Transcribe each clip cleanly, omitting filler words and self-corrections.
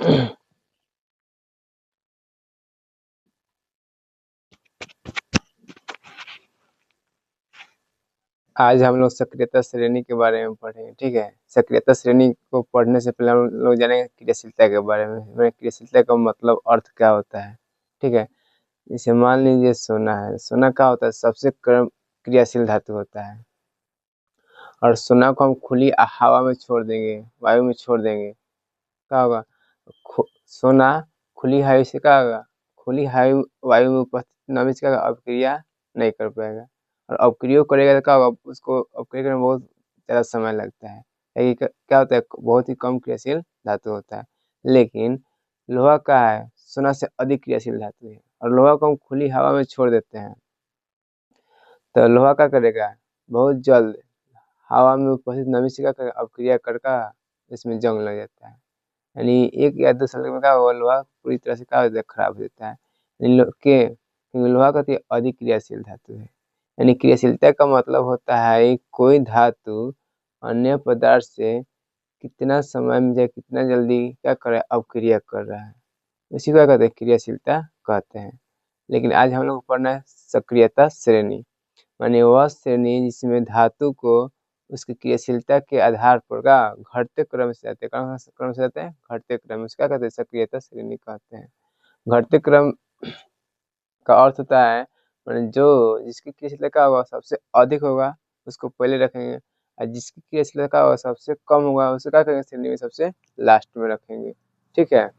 आज हम लोग सक्रियता श्रेणी के बारे में पढ़ेंगे। ठीक है, सक्रियता श्रेणी को पढ़ने से पहले हम लोग जानेंगे क्रियाशीलता के बारे में। क्रियाशीलता का मतलब अर्थ क्या होता है। ठीक है, इसे मान लीजिए सोना है। सोना क्या होता है, सबसे क्रियाशील धातु होता है। और सोना को हम खुली हवा में छोड़ देंगे, वायु में छोड़ देंगे, क्या होगा, सोना खुली वायु से क्या होगा, खुली वायु में उपस्थित नमी से अपक्रिया नहीं कर पाएगा। और अपक्रिया करेगा तो क्या होगा, उसको अपक्रिया करने में बहुत ज़्यादा समय लगता है। क्या होता है, बहुत ही कम क्रियाशील धातु होता है। लेकिन लोहा का है, सोना से अधिक क्रियाशील धातु है। और लोहा को हम खुली हवा में छोड़ देते हैं तो लोहा क्या करेगा, बहुत जल्द हवा में उपस्थित नमी से क्या करेगा, अपक्रिया करके इसमें जंग लग जाता है। यानी 1 या 2 साल में क्या होगा, लोहा पूरी तरह से क्या हो जाता है, खराब हो जाता है। क्योंकि लोहा का तो अधिक क्रियाशील धातु है। यानी क्रियाशीलता का मतलब होता है कोई धातु अन्य पदार्थ से कितना समय में या कितना जल्दी क्या कर रहा है, अपक्रिया कर रहा है, इसी को क्या कहते हैं, क्रियाशीलता कहते हैं। लेकिन आज हम लोग पढ़ना है सक्रियता श्रेणी, माने वह श्रेणी जिसमें धातु को उसकी क्रियाशीलता के आधार पर का घटते क्रम से आते हैं, क्रम से आते हैं, घटते क्रम, उसका कहते हैं सक्रियता श्रेणी कहते हैं। घटते क्रम का अर्थ होता है माने जो जिसकी क्रियाशीलता का होगा सबसे अधिक होगा उसको पहले रखेंगे, और जिसकी क्रियाशीलता का होगा सबसे कम होगा उसको क्या करेंगे, श्रेणी में सबसे लास्ट में रखेंगे। ठीक है,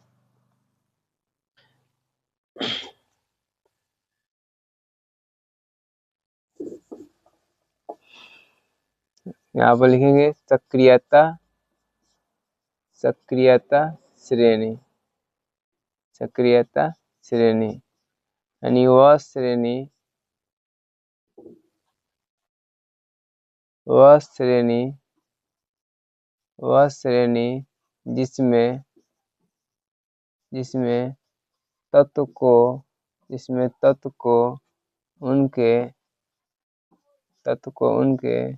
यहाँ पर लिखेंगे सक्रियता, सक्रियता श्रेणी, सक्रियता श्रेणी यानी वह श्रेणी, वह श्रेणी, वह श्रेणी जिसमें जिसमें तत्व को, जिसमें तत्व को उनके, तत्व को उनके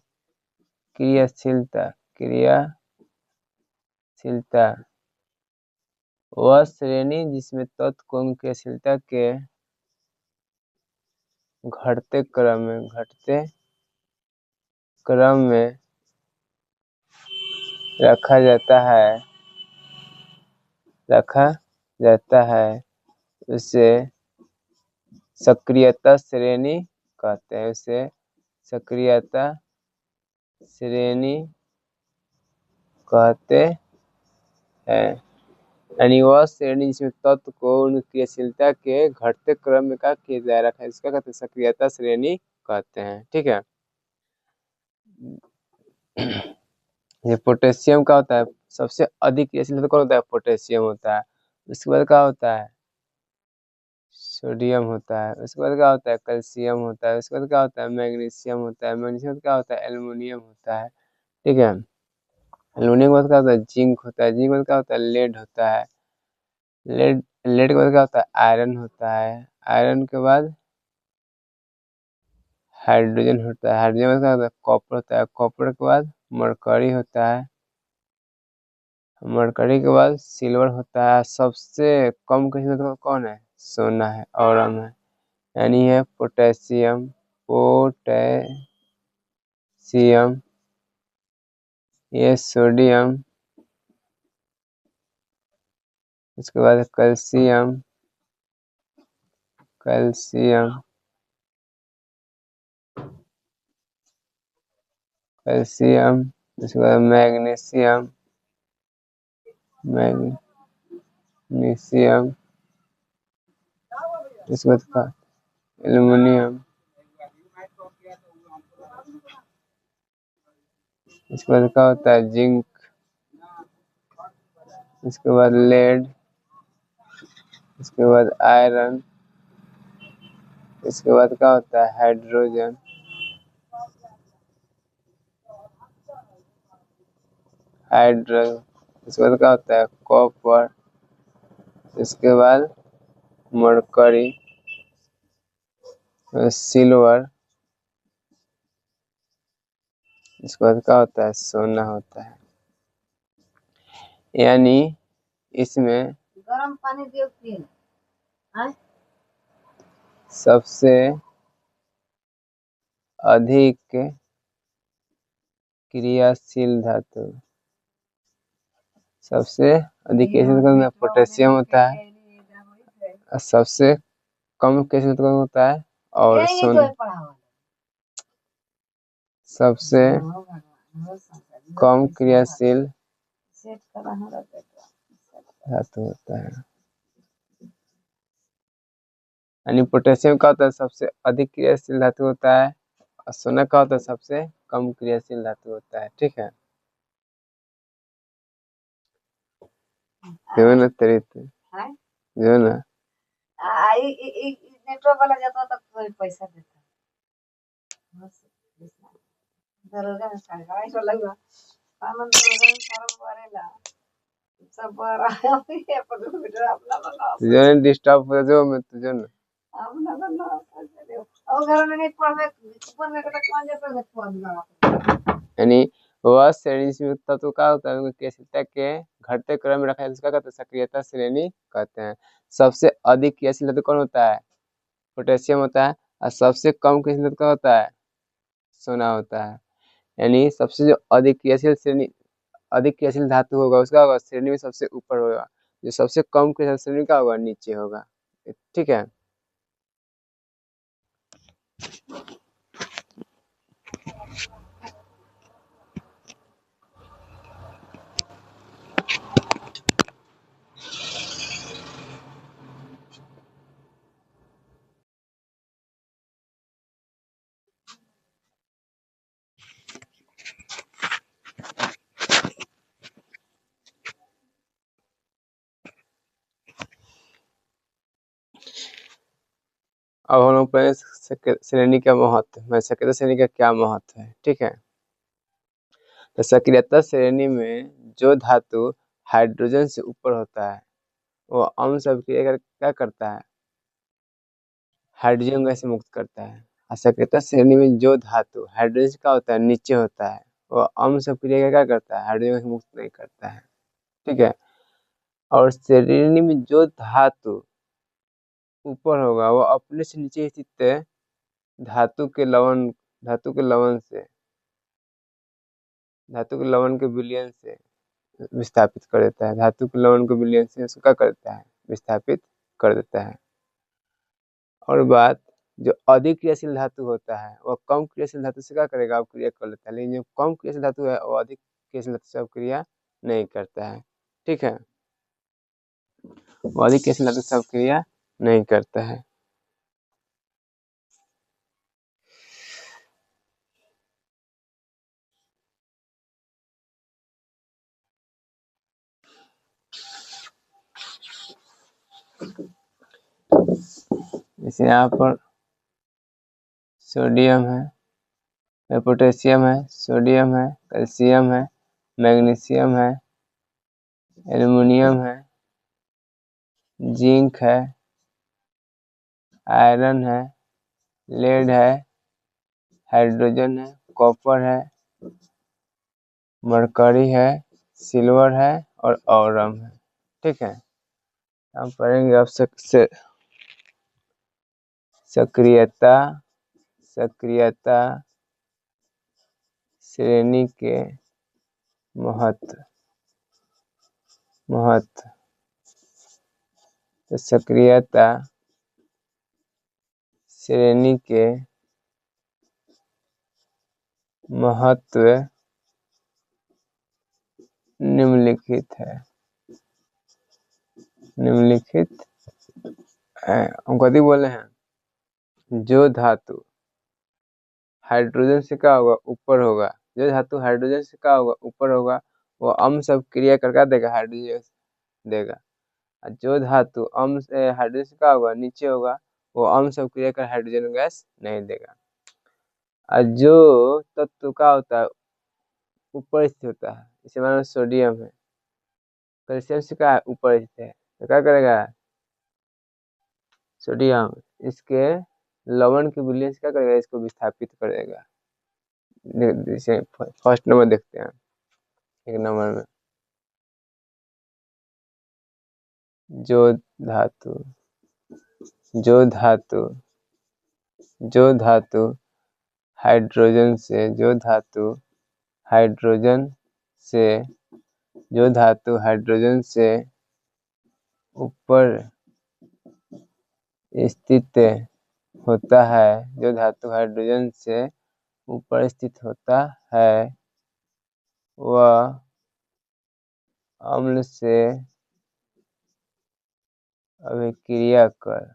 क्रियाशीलता, क्रियाशीलता, वह श्रेणी जिसमें तत्व को उनकी क्रियाशीलता के घटते क्रम में, घटते क्रम में रखा जाता है, रखा जाता है, उसे सक्रियता श्रेणी कहते हैं। उसे सक्रियता श्रेणी कहते हैं। यानी वह श्रेणी जिसमें तत्व को उनकी क्रियाशीलता के घटते क्रम में का किया जा रखा है, इसका कहते हैं सक्रियता श्रेणी कहते हैं। ठीक है, ये पोटेशियम का होता है, सबसे अधिक क्रियाशील कौन होता है, पोटेशियम होता है। उसके बाद क्या होता है, सोडियम होता है। उसके बाद क्या होता है, कैल्शियम होता है। उसके बाद क्या होता है, मैग्नीशियम होता है। मैग्नीशियम क्या होता है, एल्युमिनियम होता है। ठीक है, एल्युमिनियम के बाद क्या होता है, जिंक होता है। जिंक के बाद क्या होता है, लेड होता है। लेड के बाद क्या होता है, आयरन होता है। आयरन के बाद हाइड्रोजन होता है। हाइड्रोजन के बाद क्या होता है, कॉपर होता है। कॉपर के बाद मरकरी होता है। मरकरी के बाद सिल्वर होता है। सबसे कम क्रियाशील कौन है, सोना है, औरम है। यानी है पोटेशियम, पोटेशियम, ये सोडियम, उसके बाद कैल्शियम, कैल्शियम, कैल्शियम, उसके बाद मैग्नीशियम, मैग्नीशियम, उसके बाद का एल्युमिनियम, उसके बाद क्या होता है, जिंक, उसके बाद लेड, उसके बाद आयरन, इसके बाद क्या होता है, हाइड्रोजन, हाइड्रोजन, इसके बाद क्या होता है, कॉपर, इसके बाद मरकरी, सिल्वर, इसके बाद क्या होता है, सोना होता है। यानी इसमें गरम पानी दियो पिए सबसे अधिक क्रियाशील धातु, सबसे अधिक क्रियाशील धातु पोटेशियम होता है, और सबसे कम क्रियाशील धातु कौन होता है, और सबसे कम क्रियाशील धातु होता है। यानी पोटेशियम का होता है सबसे अधिक क्रियाशील धातु होता है, और सोना का होता है सबसे कम क्रियाशील धातु होता है। ठीक है, जो ना जो ना नेटवर्क वाला जाता तो कोई पैसा देता दरोगा में साढ़े सौ लगवा पामन दरोगा में सारा भरेला सब भरा है पर बेटा अपना ना तुझे डिस्टर्ब हो जो मैं तुझे ना अपना ना और घर में नहीं पढ़वे ऊपर में कटा कौन जाता है पढ़ना यानी वह श्रेणी सीमित तत्व का होता है क्रियाशीलता के घटते क्रम में रखा है, इसका कहते हैं सक्रियता श्रेणी कहते हैं। सबसे अधिक क्रियाशील धातु कौन होता है, पोटेशियम होता है, और सबसे कम क्रियाशील धातु कौन होता है, सोना होता है। यानी सबसे जो अधिक क्रियाशील श्रेणी अधिक क्रियाशील धातु होगा उसका होगा श्रेणी में सबसे ऊपर होगा, जो सबसे कम क्रियाशील श्रेणी का होगा नीचे होगा। ठीक है, अब हम लोग पढ़ेंगे श्रेणी का महत्व, मैं सक्रियता श्रेणी का क्या महत्व है। ठीक है, तो सक्रियता श्रेणी में जो धातु हाइड्रोजन से ऊपर होता है वो अम्ल अभिक्रिया कर क्या करता है, हाइड्रोजन गैस मुक्त करता है। और सक्रियता श्रेणी में जो धातु हाइड्रोजन का होता है नीचे होता है वो अम्ल अभिक्रिया क्या करता है, हाइड्रोजन गैस मुक्त नहीं करता है। ठीक है, और श्रेणी में जो धातु ऊपर होगा वो अपने से नीचे स्थित धातु के लवण धातु के लवण के विलयन से विस्थापित कर देता है, धातु के लवण के विलयन से उसका कर देता है, विस्थापित कर देता है। और बात जो अधिक क्रियाशील धातु होता है वह कम क्रियाशील धातु से क्या करेगा, क्रिया कर लेता है, लेकिन जो कम क्रियाशील धातु है वो अधिक क्रियाशील धातु से क्रिया नहीं करता है। ठीक है, वो अधिक क्रियाशील धातु से क्रिया नहीं करता है। जैसे यहाँ पर सोडियम है, पोटेशियम है, सोडियम है, कैल्शियम है, मैग्नीशियम है, एल्युमिनियम है, जिंक है, आयरन है, लेड है, हाइड्रोजन है, कॉपर है, मरकरी है, सिल्वर है और औरम है। ठीक है, हम पढ़ेंगे अब सक्रियता श्रेणी के महत्व। तो सक्रियता श्रेणी के महत्व निम्नलिखित है। हम कभी बोले हैं, जो धातु हाइड्रोजन से क्या होगा, ऊपर होगा, जो धातु हाइड्रोजन से क्या होगा, ऊपर होगा, वो अम्ल सब क्रिया करके देगा, हाइड्रोजन देगा। और जो धातु अम्ल से हाइड्रोजन से क्या होगा, नीचे होगा, वो अम्ल सब क्रिया कर हाइड्रोजन गैस नहीं देगा। और जो तत्व का होता है ऊपर स्थित होता है, जैसे मान लो सोडियम है, कैल्शियम से क्या ऊपर स्थित है, तो क्या करेगा सोडियम, इसके लवण के विलयन से क्या करेगा, इसको विस्थापित कर देगा। जैसे फर्स्ट नंबर देखते हैं, एक नंबर में जो धातु जो धातु जो धातु हाइड्रोजन से जो धातु हाइड्रोजन से जो धातु हाइड्रोजन से ऊपर स्थित होता है जो धातु हाइड्रोजन से ऊपर स्थित होता है वह अम्ल से अभिक्रिया कर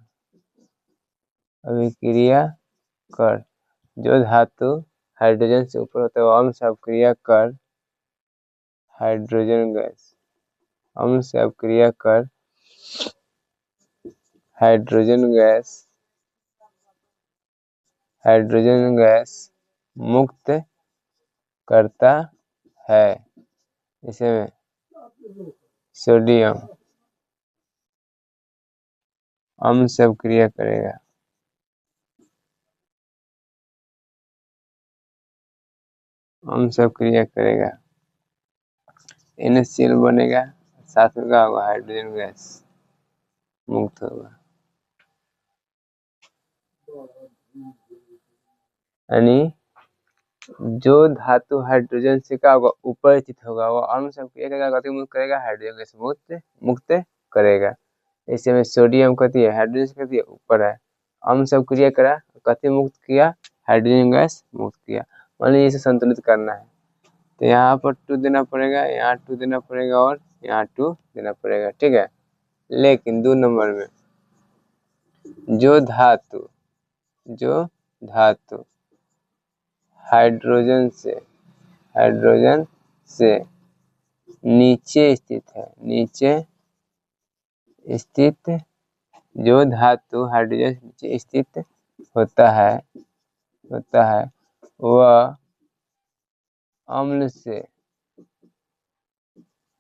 जो धातु हाइड्रोजन से ऊपर होता है वह अम्ल से अभिक्रिया कर हाइड्रोजन गैस अम्ल से अभिक्रिया कर हाइड्रोजन गैस मुक्त करता है। इसमें सोडियम अम्ल से अभिक्रिया करेगा NaCl बनेगा, साथ में क्या होगा हाइड्रोजन गैस मुक्त होगा। यानी जो धातु हाइड्रोजन से क्या होगा ऊपर स्थित होगा वो अम्ल से अभिक्रिया करेगा, गति मुक्त करेगा, हाइड्रोजन गैस मुक्त करेगा। ऐसे में सोडियम कहती है हाइड्रोजन से कहती है ऊपर है, अम्ल से अभिक्रिया करा, कति मुक्त किया, हाइड्रोजन गैस मुक्त किया। मान लीजिए इसे संतुलित करना है तो यहाँ पर 2 देना पड़ेगा, यहाँ 2 देना पड़ेगा और यहाँ 2 देना पड़ेगा, ठीक है। लेकिन 2 नंबर में जो धातु हाइड्रोजन से नीचे स्थित जो धातु हाइड्रोजन से नीचे स्थित होता है वह अम्ल से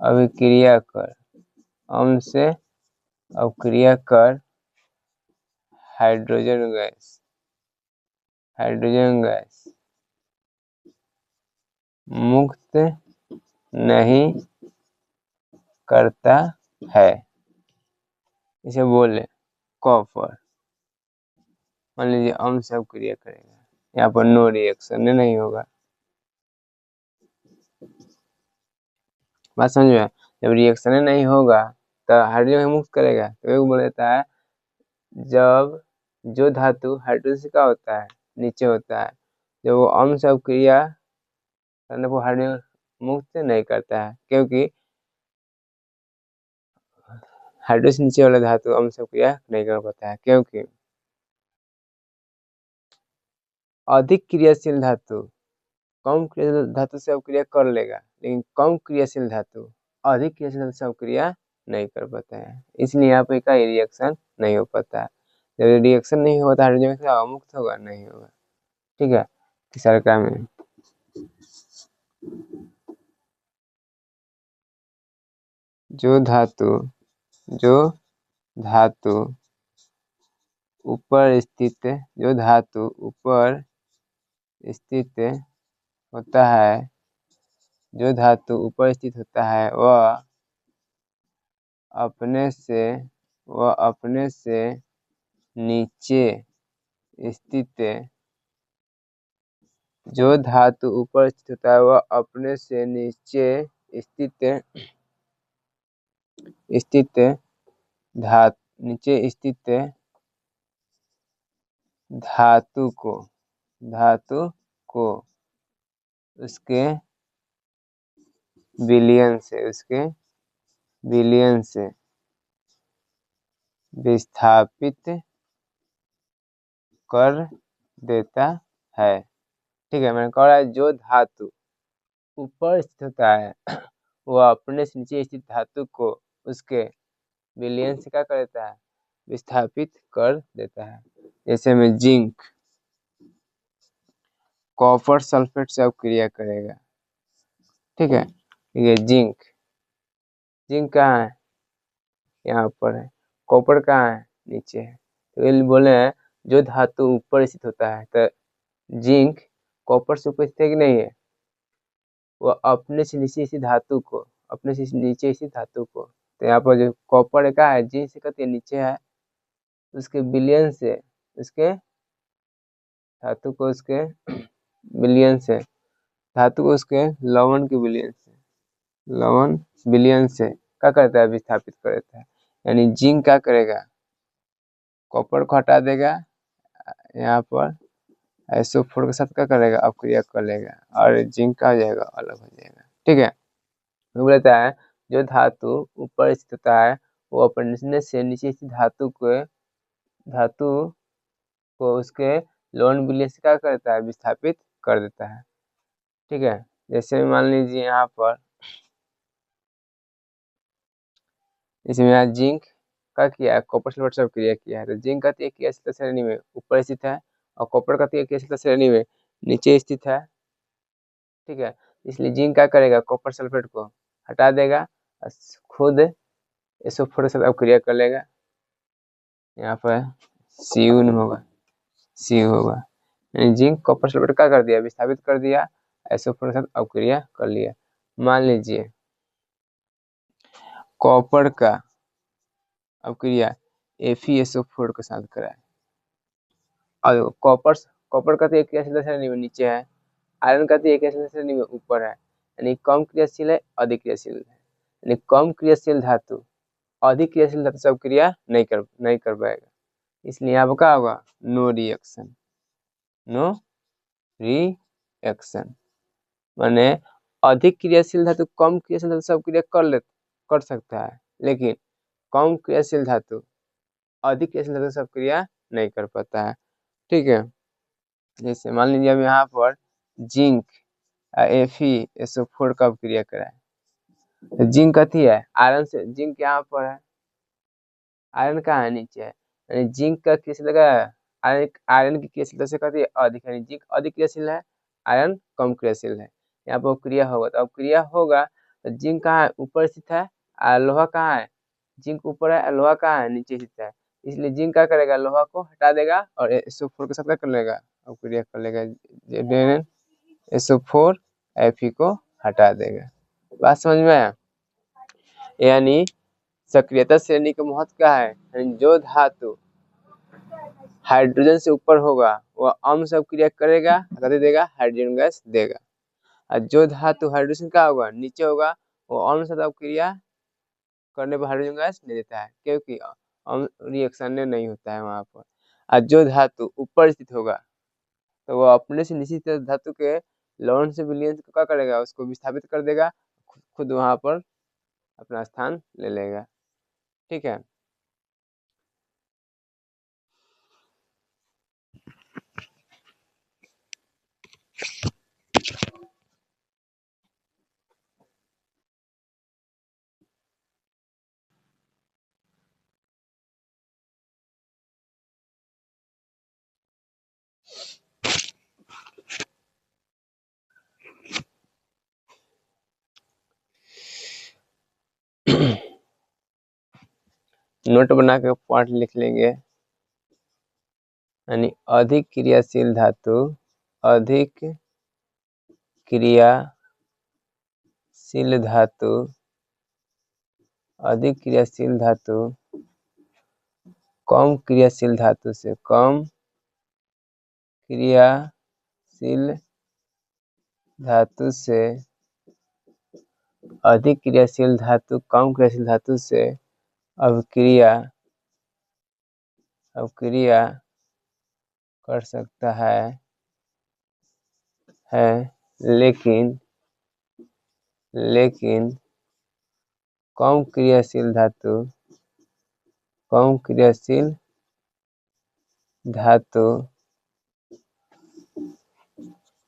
अभिक्रिया कर हाइड्रोजन गैस मुक्त नहीं करता है। इसे बोले कॉपर। मान लीजिए अम्ल से अभिक्रिया करेगा, यहाँ पर नो रिएक्शन नहीं होगा। बात समझ में? जब रिएक्शन नहीं होगा तो हाइड्रोजन मुक्त करेगा। तो एक बोल देता है जब जो धातु हाइड्रोजन से क्या होता है नीचे होता है, जब वो अम्ल से अभिक्रिया करने को हाइड्रोजन मुक्त नहीं करता है, क्योंकि हाइड्रोजन से नीचे वाला धातु अम्ल से अभिक्रिया नहीं कर पाता है, क्योंकि अधिक क्रियाशील धातु कम क्रियाशील धातु से अभिक्रिया कर लेगा, लेकिन कम क्रियाशील धातु अधिक क्रियाशील धातु से अभिक्रिया नहीं कर पाता है। इसलिए यहाँ पे का रिएक्शन नहीं हो पाता है। जब रिएक्शन नहीं होता हाइड्रोजन का मुक्त होगा नहीं होगा, ठीक है। तीसरा काम है जो धातु ऊपर स्थित होता है वह अपने से नीचे स्थित जो धातु ऊपर स्थित होता है वह अपने से नीचे स्थित धातु को उसके विलयन से विस्थापित कर देता है, ठीक है। मैंने कहा जो धातु ऊपर स्थित होता है वह अपने से नीचे स्थित धातु को उसके विलयन से क्या कर देता है विस्थापित कर देता है। जैसे में जिंक कॉपर सल्फेट से अभिक्रिया करेगा, ठीक है। ये जिंक कहाँ है यहाँ पर है, कॉपर कहाँ है नीचे है। तो ये बोले हैं जो धातु ऊपर स्थित होता है तो जिंक कॉपर से ऊपर स्थित है कि नहीं है, वह अपने से नीचे स्थित धातु को तो यहाँ पर जो कॉपर का है जिंक से कहते नीचे है, उसके बिलियन से, उसके धातु को उसके बिलियन से, धातु को उसके लवण के बिलियन से, लवण बिलियन से क्या करता है, विस्थापित कर देता है। यानी जिंक क्या करेगा, कॉपर को हटा देगा, यहाँ पर SO4 के साथ क्या करेगा, अपक्रिया कर लेगा और जिंक का हो जाएगा, अलग हो जाएगा। ठीक है, वो बोलता है जो धातु ऊपर स्थित होता है वो अपने से नीचे स्थित धातु को उसके लवण विलय से क्या करता है, विस्थापित कर देता है। ठीक है, जैसे मान लीजिए यहाँ पर इसमें यहाँ जिंक का किया है, कॉपर सल्फेट सब क्रिया किया है, तो जिंक का क्रियाशीलता श्रेणी में ऊपर स्थित है और कॉपर का क्रियाशीलता श्रेणी में नीचे स्थित है। ठीक है, इसलिए जिंक क्या करेगा, कॉपर सल्फेट को हटा देगा और खुद SO4 के साथ अपक्रिया कर लेगा। यहाँ पर Cu होगा, Cu होगा, यानी जिंक कॉपर सल्फेट क्या कर दिया, विस्थापित कर दिया, SO4 के साथ अपक्रिया कर लिया। मान लीजिए कॉपर का अपक्रिया FeSO4 के साथ कराए और कॉपर का क्रियाशीलता श्रेणी में नीचे है, आयरन का क्रियाशीलता श्रेणी में ऊपर है, यानी कम क्रियाशील है, अधिक क्रियाशील है। यानी कम क्रियाशील धातु अधिक क्रियाशील धातु से क्रिया नहीं कर पाएगा, इसलिए यहाँ पर क्या होगा, नो रिएक्शन। नो रिएक्शन माने अधिक क्रियाशील धातु कम क्रियाशील धातु सब क्रिया कर सकता है, लेकिन कम क्रियाशील धातु अधिक क्रियाशील धातु सब क्रिया नहीं कर पाता है। ठीक है, जैसे मान लीजिए अब यहाँ पर जिंक FeSO4 का क्रिया कराए, तो जिंक कथी है, आयरन से, जिंक यहाँ पर है, आयरन कहाँ है, नीचे है, यानी जिंक का क्रियाशीलता आयरन की क्रियाशीलता से कहती है अधिक, यानी जिंक अधिक क्रियाशील है, आयरन कम क्रियाशील है। यहाँ पर क्रिया होगा, तो अब क्रिया होगा तो जिंक कहाँ है, ऊपर स्थित है, और लोहा कहाँ है, जिंक ऊपर है, लोहा कहाँ है, नीचे स्थित है। इसलिए जिंक क्या करेगा, लोहा को हटा देगा और SO4 के साथ क्या कर लेगा, अब क्रिया कर लेगा, SO4 Fe को हटा देगा। बात समझ में आया? यानी सक्रियता श्रेणी का महत्व क्या है, यानी जो धातु हाइड्रोजन से ऊपर होगा वह अम्ल से क्रिया करेगा, कथी देगा, हाइड्रोजन गैस देगा, और जो धातु हाइड्रोजन का होगा नीचे होगा वो अम्ल से क्रिया करने पर हाइड्रोजन गैस नहीं देता है, क्योंकि रिएक्शन नहीं होता है वहां पर। और जो धातु ऊपर स्थित होगा तो वो अपने से निश्चित धातु के लवण से विलयन को क्या करेगा, उसको विस्थापित कर देगा, खुद वहां पर अपना स्थान ले लेगा। ठीक है, नोट बना के पार्ट लिख लेंगे। यानी अधिक क्रियाशील धातु, अधिक क्रियाशील धातु, अधिक क्रियाशील धातु कम क्रियाशील धातु से, कम क्रियाशील धातु से, अधिक क्रियाशील धातु कम क्रियाशील धातु से अभिक्रिया कर सकता है, लेकिन कम क्रियाशील धातु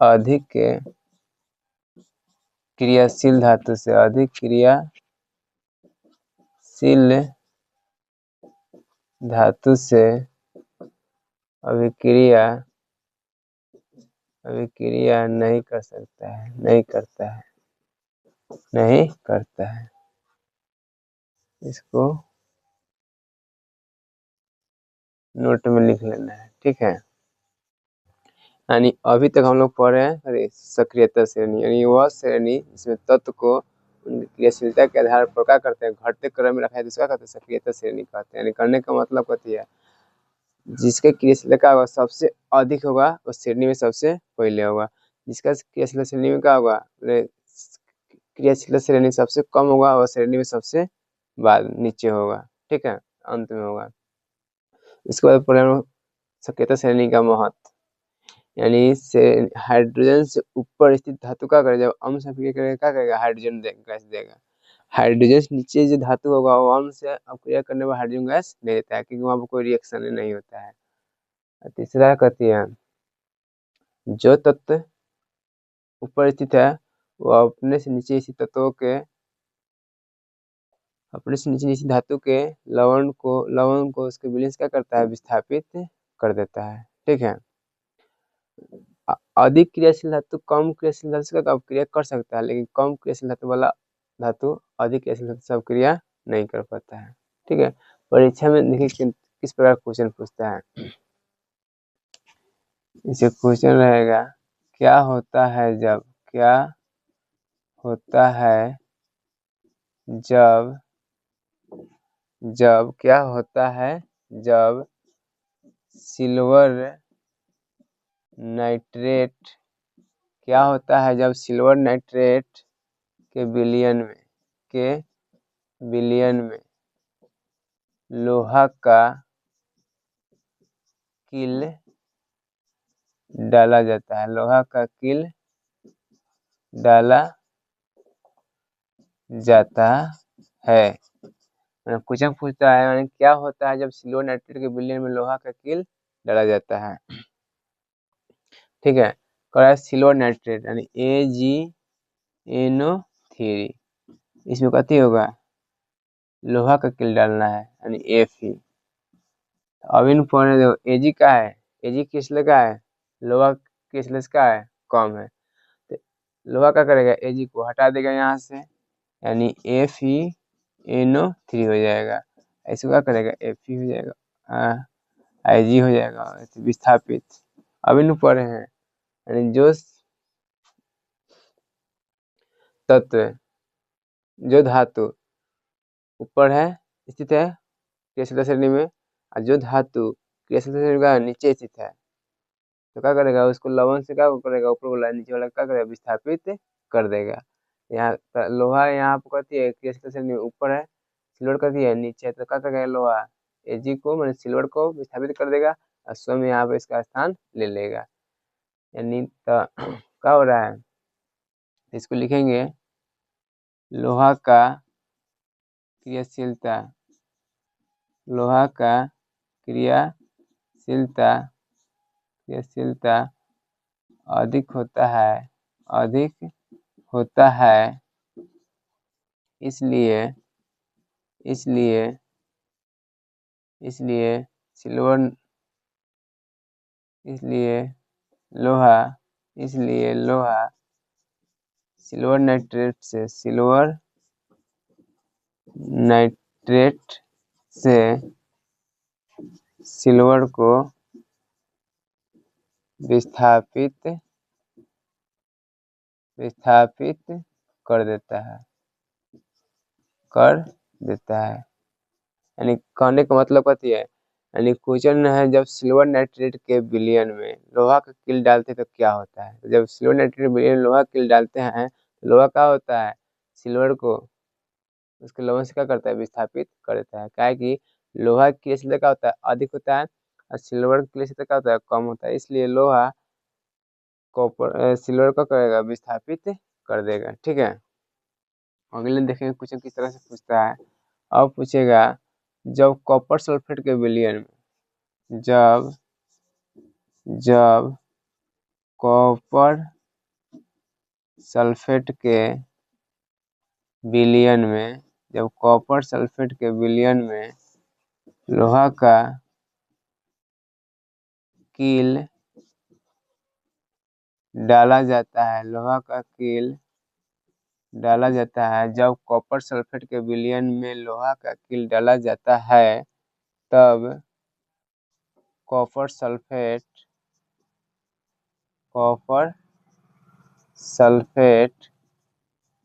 अधिक क्रियाशील धातु से, अधिक क्रियाशील धातु से अभिक्रिया नहीं कर सकता है, नहीं करता है। इसको नोट में लिख लेना है। ठीक है, यानी अभी तक हम लोग पढ़ रहे हैं सक्रियता श्रेणी, यानी वह श्रेणी जिसमें तत्व को उनकी क्रियाशीलता के आधार पर क्या करते हैं, घटते क्रम में रखा है तो इसका कहते हैं सक्रियता श्रेणी कहते हैं। यानी करने का मतलब कहती है जिसके क्रियाशीलता का होगा सबसे अधिक होगा उस श्रेणी में सबसे पहले होगा, जिसका क्रियाशीलता श्रेणी में क्या होगा, क्रियाशीलता श्रेणी सबसे कम होगा और श्रेणी में सबसे बाद नीचे होगा, ठीक है, अंत में होगा। इसके बाद पर्यावरण सक्रियता श्रेणी का महत्व, यानी से हाइड्रोजन से ऊपर स्थित धातु का करेगा, जब अम्ल से अभिक्रिया करेगा क्या करेगा, हाइड्रोजन गैस देगा। हाइड्रोजन से नीचे जो धातु होगा वो अम्ल से अभिक्रिया करने पर हाइड्रोजन गैस नहीं देता है, क्योंकि वहां पर कोई रिएक्शन नहीं होता है। तीसरा कहती है जो तत्व ऊपर स्थित है वो अपने से नीचे स्थित तत्वों के अपने से नीचे धातु के लवण को उसके विलयन क्या करता है, विस्थापित कर देता है, ठीक है। अधिक क्रियाशील धातु कम क्रियाशील धातु से क्रिया कर सकता है, लेकिन कम क्रियाशील धातु वाला धातु अधिक क्रियाशील धातु से क्रिया नहीं कर पाता है, ठीक है। परीक्षा में देखिए किस प्रकार क्वेश्चन पूछता है। इसे क्वेश्चन रहेगा क्या होता है जब जब क्या होता है जब सिल्वर नाइट्रेट के विलयन में लोहा का किल डाला जाता है, क्वेश्चन पूछता है क्या होता है जब सिल्वर नाइट्रेट के विलयन में लोहा का किल डाला जाता है, ठीक है। कह सिल्वर नाइट्रेट यानी AgNO3, इसमें कथी होगा, लोहा का किल डालना है यानी Fe। अब इन पढ़ने देखो Ag का है, Ag किस का है, लोहा किस का है, कम है, तो लोहा का करेगा Ag को हटा देगा यहाँ से, यानी FeNO3 हो जाएगा। ऐसे क्या करेगा Fe हो जाएगा, Ig हो जाएगा विस्थापित। अब इन पढ़े हैं यानी जो धातु ऊपर है स्थित है क्रियाशीलता श्रेणी में, और जो धातु क्रियाशीलता श्रेणी का नीचे स्थित है तो क्या करेगा, उसको लवण से क्या करेगा, ऊपर वाला नीचे वाला क्या करेगा, विस्थापित कर देगा। यहाँ लोहा यहाँ पर कहती है क्रियाशीलता श्रेणी ऊपर है, सिल्वर कहती है नीचे है, तो क्या करेगा लोहा Ag को मैंने सिल्वर को विस्थापित कर देगा और स्वयं यहाँ पे इसका स्थान ले लेगा। यानी तो क्या हो रहा है, इसको लिखेंगे लोहा का क्रियाशीलता अधिक होता है इसलिए लोहा सिल्वर नाइट्रेट से सिल्वर को विस्थापित कर देता है। यानी कहने का मतलब कहती है, यानी क्वेश्चन है जब सिल्वर नाइट्रेट के विलयन में लोहा का किल डालते हैं तो क्या होता है, तो जब सिल्वर नाइट्रेट के विलयन में लोहा किल डालते हैं तो लोहा क्या होता है, सिल्वर को उसके लवण से क्या करता है, विस्थापित कर देता है। क्या है कि लोहा की क्रियाशीलता क्या होता है, अधिक होता है, और सिल्वर की क्रियाशीलता क्या होता है, कम होता है, इसलिए लोहा सिल्वर को करेगा, विस्थापित कर देगा, ठीक है। अगले देखेंगे क्वेश्चन किस तरह से पूछता है। अब पूछेगा जब कॉपर सल्फेट के विलयन में जब कॉपर सल्फेट के विलयन में लोहा का कील डाला जाता है, जब कॉपर सल्फेट के विलयन में लोहा का कील डाला जाता है तब कॉपर सल्फेट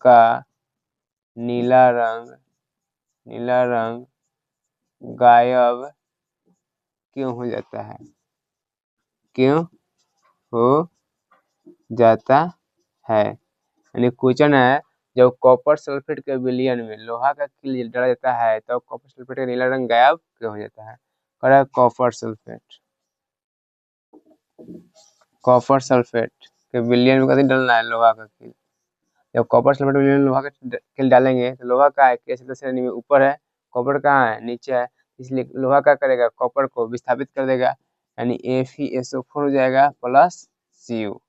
का नीला रंग गायब क्यों हो जाता है? क्यों हो जाता है? यानी क्वेश्चन है, जब कॉपर सल्फेट के विलयन में लोहा का कील डाला जाता है तो कॉपर सल्फेट का नीला रंग गायब क्यों हो जाता है? कह कॉपर सल्फेट के विलयन में कभी डालना है लोहा का कील। जब कॉपर सल्फेट के विलयन में लोहा का कील डालेंगे तो लोहा का है कैसे श्रेणी में ऊपर है, कॉपर कहाँ है नीचे है, इसलिए लोहा क्या करेगा, कॉपर को विस्थापित कर देगा, यानी FeSO4 हो जाएगा प्लस Cu।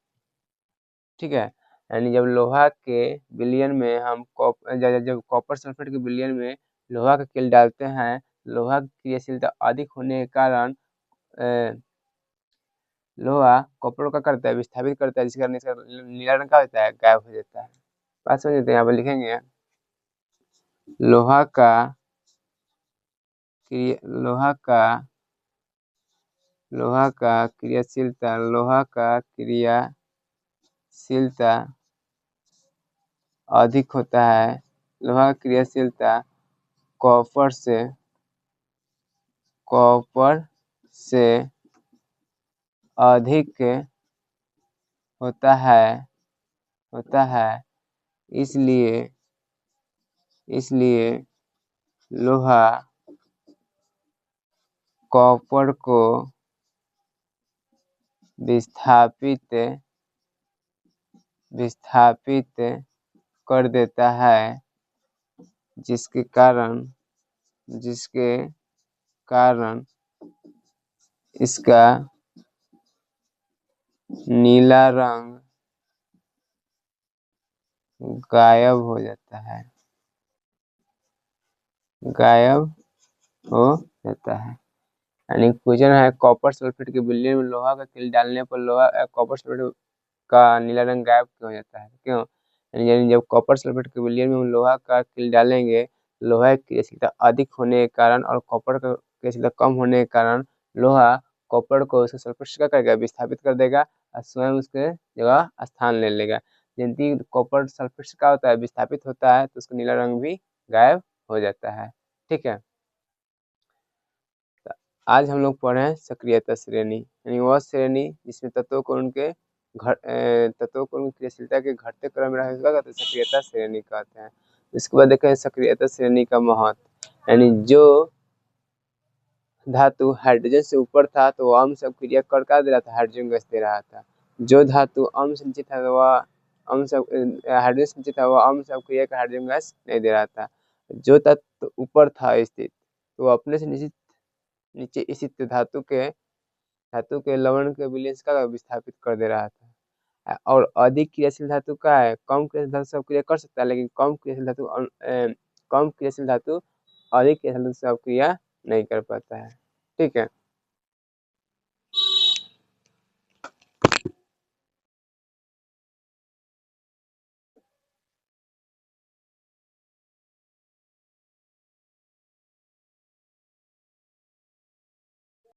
ठीक है, यानी जब लोहा के विलयन में हम जब कॉपर सल्फेट के विलयन में लोहा का कील डालते हैं, लोहा की क्रियाशीलता अधिक होने के कारण लोहा कॉपर का करता है विस्थापित करता है, जिसके कारण इसका नीला रंग का होता है गायब हो जाता है। बात समझ लेते हैं, यहाँ पर लिखेंगे लोहा का लोहा का क्रियाशीलता अधिक होता है, लोहा का क्रियाशीलता कॉपर से अधिक होता है, इसलिए लोहा कॉपर को विस्थापित कर देता है, जिसके कारण इसका नीला रंग गायब हो जाता है। यानी क्वेश्चन है, कॉपर सल्फेट के विलयन में लोहा का कील डालने पर कॉपर सल्फेट का नीला रंग गायब क्यों हो जाता है? क्यों? यानी जब कॉपर सल्फेट के विलयन में हम लोहा का कील डालेंगे, लोहा की क्रियाशीलता अधिक होने के कारण और कॉपर का क्रियाशीलता कम होने के कारण लोहा कॉपर को उसके सल्फेट से क्या करेगा, विस्थापित कर देगा और स्वयं उसके जगह स्थान ले लेगा। यदि कॉपर सल्फेट से क्या होता है, विस्थापित होता है, तो उसका नीला रंग भी गायब हो जाता है। ठीक है, आज हम लोग पढ़े हैं सक्रियता श्रेणी, यानी वह श्रेणी जिसमें तत्वों को उनकी क्रियाशीलता के घटते क्रम में रहेगा तो सक्रियता श्रेणी कहते हैं। इसके बाद देखें सक्रियता श्रेणी का महत्व, यानी जो धातु हाइड्रोजन से ऊपर था तो वह अम्ल से क्रिया कर दे रहा था, हाइड्रोजन गैस दे रहा था। जो धातु अम्ल से नीचे था वह हाइड्रोजन से नीचे था वह अम्ल से क्रिया कर हाइड्रोजन गैस नहीं दे रहा था। जो तत्व ऊपर था स्थित तो वह अपने से नीचे स्थित धातु के लवण के विलयन का विस्थापित कर दे रहा था। और अधिक क्रियाशील धातु का है, कम क्रियाशील धातु से क्रिया कर सकता है, लेकिन कम क्रियाशील धातु अधिक क्रियाशील धातु से क्रिया नहीं कर पाता है। ठीक है,